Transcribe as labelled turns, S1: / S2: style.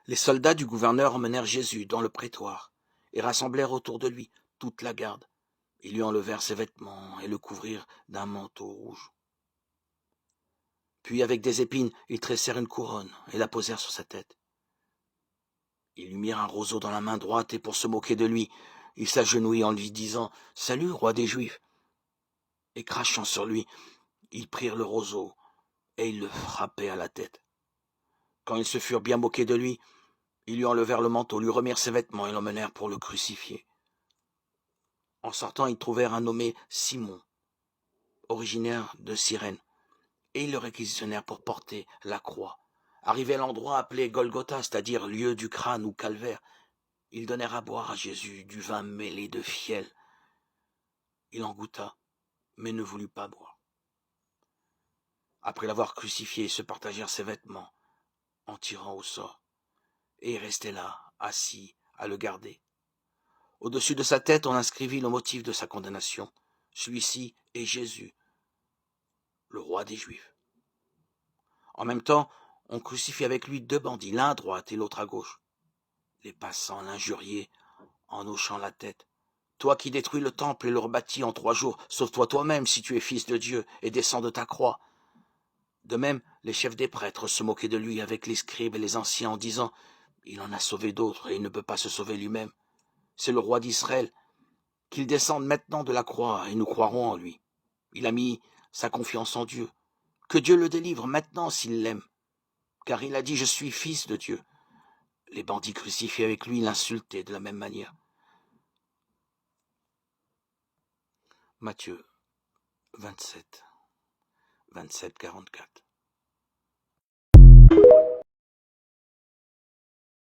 S1: Les soldats du gouverneur emmenèrent Jésus dans le prétoire et rassemblèrent autour de lui toute la garde. Ils lui enlevèrent ses vêtements et le couvrirent d'un manteau rouge. Puis avec des épines, ils tressèrent une couronne et la posèrent sur sa tête. Ils lui mirent un roseau dans la main droite et pour se moquer de lui, il s'agenouillit en lui disant « Salut, roi des Juifs !» Et crachant sur lui, ils prirent le roseau et ils le frappaient à la tête. Quand ils se furent bien moqués de lui, ils lui enlevèrent le manteau, lui remirent ses vêtements et l'emmenèrent pour le crucifier. En sortant, ils trouvèrent un nommé Simon, originaire de Cyrène, et ils le réquisitionnèrent pour porter la croix. Arrivé à l'endroit appelé Golgotha, c'est-à-dire lieu du crâne ou calvaire, ils donnèrent à boire à Jésus du vin mêlé de fiel. Il en goûta, mais ne voulut pas boire. Après l'avoir crucifié, ils se partagèrent ses vêtements en tirant au sort, et il restait là, assis, à le garder. Au-dessus de sa tête, on inscrivit le motif de sa condamnation. Celui-ci est Jésus, le roi des Juifs. En même temps, on crucifie avec lui deux bandits, l'un à droite et l'autre à gauche. Les passants l'injuriaient en hochant la tête. Toi qui détruis le temple et le rebâtis en 3 jours, sauve-toi toi-même si tu es fils de Dieu et descends de ta croix. De même, les chefs des prêtres se moquaient de lui avec les scribes et les anciens en disant « Il en a sauvé d'autres et il ne peut pas se sauver lui-même. C'est le roi d'Israël. Qu'il descende maintenant de la croix et nous croirons en lui. Il a mis sa confiance en Dieu. Que Dieu le délivre maintenant s'il l'aime. Car il a dit « Je suis fils de Dieu ». Les bandits crucifiés avec lui l'insultaient de la même manière. Matthieu 27, 27, 44.